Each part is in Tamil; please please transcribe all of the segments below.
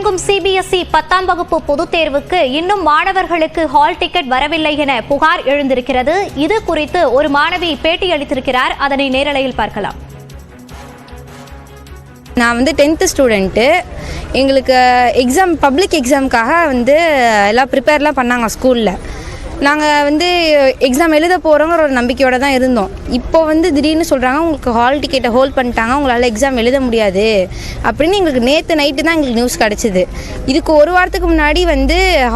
தொடங்கும் சிபிஎஸ்இ 10ஆம் வகுப்பு பொதுத் தேர்வுக்கு இன்னும் மாணவர்களுக்கு ஹால் டிக்கெட் வரவில்லை என புகார் எழுந்திருக்கிறது. இது குறித்து ஒரு மாணவி பேட்டியளித்திருக்கிறார். அதனை நேரலையில் பார்க்கலாம். நான் 10th ஸ்டூடெண்ட்டு. எங்களுக்கு எக்ஸாம் பப்ளிக் எக்ஸாமுக்காக எல்லாம் ப்ரிப்பேர்லாம் பண்ணாங்க ஸ்கூலில். நாங்கள் எக்ஸாம் எழுத போகிறோங்கிற ஒரு நம்பிக்கையோடு தான் இருந்தோம். இப்போ திடீர்னு சொல்கிறாங்க உங்களுக்கு ஹால் டிக்கெட்டை ஹோல்ட் பண்ணிட்டாங்க, உங்களால் எக்ஸாம் எழுத முடியாது அப்படின்னு எங்களுக்கு நேற்று நைட்டு தான் எங்களுக்கு நியூஸ் கிடச்சிது. இதுக்கு ஒரு வாரத்துக்கு முன்னாடி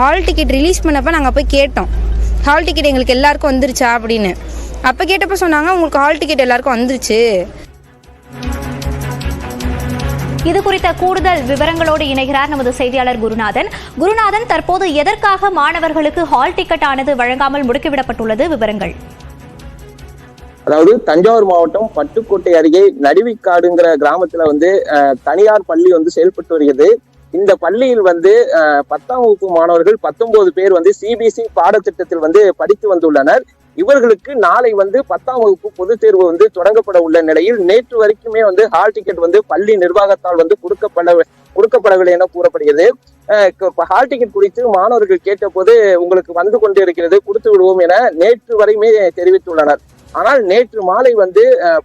ஹால் டிக்கெட் ரிலீஸ் பண்ணப்போ நாங்கள் போய் கேட்டோம், ஹால் டிக்கெட் எங்களுக்கு எல்லாருக்கும் வந்துருச்சா அப்படின்னு. அப்போ கேட்டப்போ சொன்னாங்க உங்களுக்கு ஹால் டிக்கெட் எல்லாருக்கும் வந்துருச்சு. இது குறித்த கூடுதல் விவரங்களோடு இணைகிறார் நமது செய்தியாளர் குருநாதன். குருநாதன், தற்போது எதற்காக மாணவர்களுக்கு ஹால் டிக்கெட் ஆனது வழங்காமல் முடுக்கிவிடப்பட்டுள்ளது? விவரங்கள். அதாவது தஞ்சாவூர் மாவட்டம் பட்டுக்கோட்டை அருகே நடுவிக்காடுங்கிற கிராமத்துல தனியார் பள்ளி செயல்பட்டு வருகிறது. இந்த பள்ளியில் 10ஆம் வகுப்பு மாணவர்கள் 19 பேர் சிபிஎஸ்இ பாடத்திட்டத்தில் படித்து வந்துள்ளனர். இவர்களுக்கு நாளை 10ஆம் வகுப்பு பொதுத் தேர்வு தொடங்கப்பட உள்ள நிலையில் நேற்று வரைக்குமே ஹால் டிக்கெட் பள்ளி நிர்வாகத்தால் கொடுக்கப்படவில்லை என கூறப்படுகிறது. ஹால் டிக்கெட் குறித்து மாணவர்கள் கேட்ட போது உங்களுக்கு வந்து கொண்டு இருக்கிறது, கொடுத்து விடுவோம் என நேற்று வரையுமே தெரிவித்துள்ளனர். ஆனால் நேற்று மாலை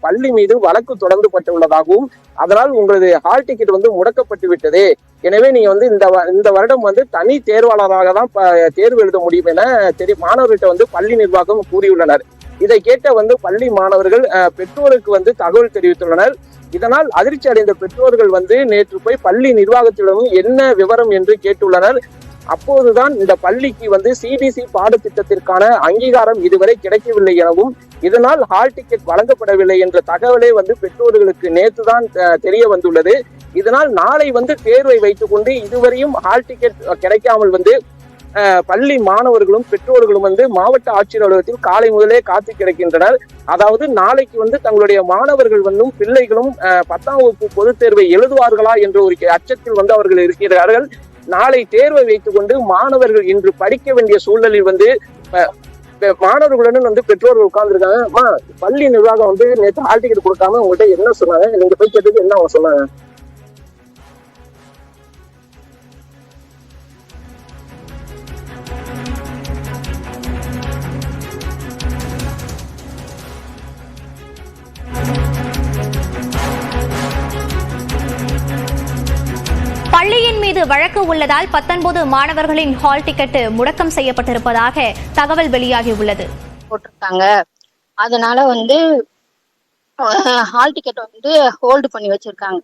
பள்ளி மீது வழக்கு தொடர்ந்துபட்டுள்ளதாகவும் அதனால் உங்களது ஹால் டிக்கெட் முடக்கப்பட்டு விட்டது, எனவே நீங்க இந்த வருடம் தனி தேர்வாளராக தான் தேர்வு எழுத முடியும் என மாணவர்கிட்ட பள்ளி நிர்வாகம் கூறியுள்ளனர். இதை கேட்ட பள்ளி மாணவர்கள் பெற்றோருக்கு தகவல் தெரிவித்துள்ளனர். இதனால் அதிர்ச்சி அடைந்த பெற்றோர்கள் நேற்று போய் பள்ளி நிர்வாகத்திடமும் என்ன விவரம் என்று கேட்டுள்ளனர். அப்போதுதான் இந்த பள்ளிக்கு சிபிஎஸ்இ பாடத்திட்டத்திற்கான அங்கீகாரம் இதுவரை கிடைக்கவில்லை எனவும் இதனால் ஹால் டிக்கெட் வழங்கப்படவில்லை என்ற தகவலே பெற்றோர்களுக்கு நேற்றுதான் தெரிய வந்துள்ளது. இதனால் நாளை தேர்வை வைத்துக் கொண்டு இதுவரையும் ஹால் டிக்கெட் கிடைக்காமல் பள்ளி மாணவர்களும் பெற்றோர்களும் மாவட்ட ஆட்சியர் அலுவலகத்தில் காலை முதலே காத்து கிடக்கின்றனர். அதாவது நாளைக்கு தங்களுடைய மாணவர்கள் பிள்ளைகளும் 10ஆம் வகுப்பு பொதுத் தேர்வை எழுதுவார்களா என்ற ஒரு அச்சத்தில் அவர்கள் இருக்கிறார்கள். நாளை தேர்வை வைத்துக் கொண்டு மாணவர்கள் இன்று படிக்க வேண்டிய சூழலில் மாணவர்களுடன் பெற்றோர்கள் உட்கார்ந்துருக்காங்க. பள்ளி நிர்வாகம் நேற்று ஹால் டிக்கெட் கொடுக்காம உங்கள்கிட்ட என்ன சொன்னாங்க, நீங்க போய் கேட்டதுக்கு என்ன அவங்க சொன்னாங்க? பள்ளியின் மீது வழக்கு உள்ளதால் 19 மாணவர்களின் ஹால் டிக்கெட் முடக்கம் செய்யப்பட்டிருப்பதாக தகவல் வெளியாகியுள்ளது. போட்டிருக்காங்க. அதனால ஹால் டிக்கெட் ஹோல்டு பண்ணி வச்சிருக்காங்க.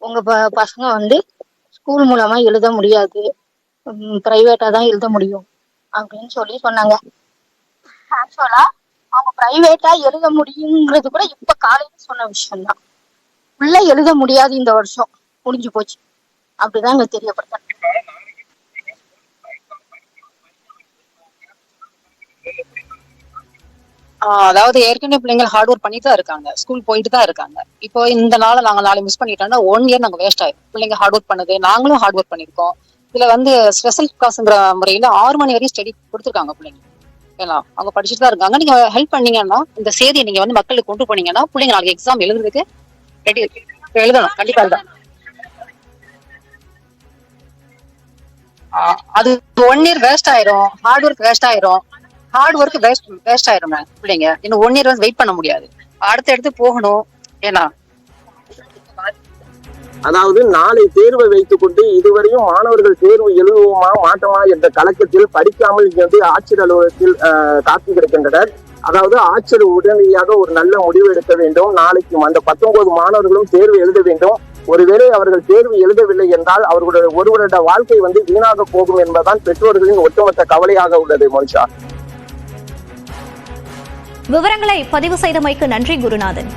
உங்க பசங்க ஸ்கூல் மூலமா எழுத முடியாது, பிரைவேட்டா தான் எழுத முடியும் அப்படின்னு சொல்லி சொன்னாங்க. ஆக்சுவலா அவங்க பிரைவேட்டா எழுத முடியுங்கிறது கூட இப்ப காலையில சொன்ன விஷயம்தான். உள்ள எழுத முடியாது, இந்த வருஷம் முடிஞ்சு போச்சு அப்படிதான் எங்களுக்கு தெரியப்படுத்த. அதாவது ஏற்கனவே பிள்ளைங்க ஹார்ட் ஒர்க் பண்ணிட்டு தான் இருக்காங்க, ஸ்கூல் போயிட்டு தான் இருக்காங்க. இப்போ இந்த நாளை நாளை மிஸ் பண்ணிட்டோம்னா 1 இயர் நாங்க வேஸ்ட் ஆயிடும். பிள்ளைங்க ஹார்ட் ஒர்க் பண்ணுது, நாங்களும் ஹார்ட் ஒர்க் பண்ணிருக்கோம். இதுல ஸ்பெஷல் கிளாஸ்ங்கிற முறையில 6 மணி வரையும் ஸ்டடி கொடுத்துருக்காங்க பிள்ளைங்க. ஏன்னா அவங்க படிச்சுட்டு தான் இருக்காங்க. நீங்க ஹெல்ப் பண்ணீங்கன்னா, இந்த செய்தியை நீங்க மக்களுக்கு கொண்டு போனீங்கன்னா பிள்ளைங்க நாளைக்கு எக்ஸாம் எழுதுறதுக்கு ரெடி எழுதணும். கண்டிப்பா எழுதணும். அது 1 இயர் வேஸ்ட் ஆயிரும், ஹார்ட் ஒர்க் வேஸ்ட் ஆயிரும். ஹார்ட் ஒர்க் வேஸ்ட் ஆயிரும் பிள்ளைங்க. இன்னும் 1 இயர் வெயிட் பண்ண முடியாது, அடுத்து போகணும். ஏன்னா அதாவது நாளை தேர்வை வைத்துக் கொண்டு இதுவரையும் மாணவர்கள் தேர்வு எழுதுவோமா மாட்டோமா என்ற கலக்கத்தில் படிக்காமல் இங்க ஆட்சியர் அலுவலகத்தில் காத்து கிடக்கின்றனர். அதாவது ஆட்சியர் உடனடியாக ஒரு நல்ல முடிவு எடுக்க வேண்டும். நாளைக்கு அந்த 19 மாணவர்களும் தேர்வு எழுத வேண்டும். ஒருவேளை அவர்கள் தேர்வு எழுதவில்லை என்றால் அவர்களுடைய ஒருவருடைய வாழ்க்கை வீணாக போகும் என்பதுதான் பெற்றோர்களின் ஒட்டுமொத்த கவலையாக உள்ளது. மோனிஷா, விவரங்களை பதிவு செய்தமைக்கு நன்றி குருநாதன்.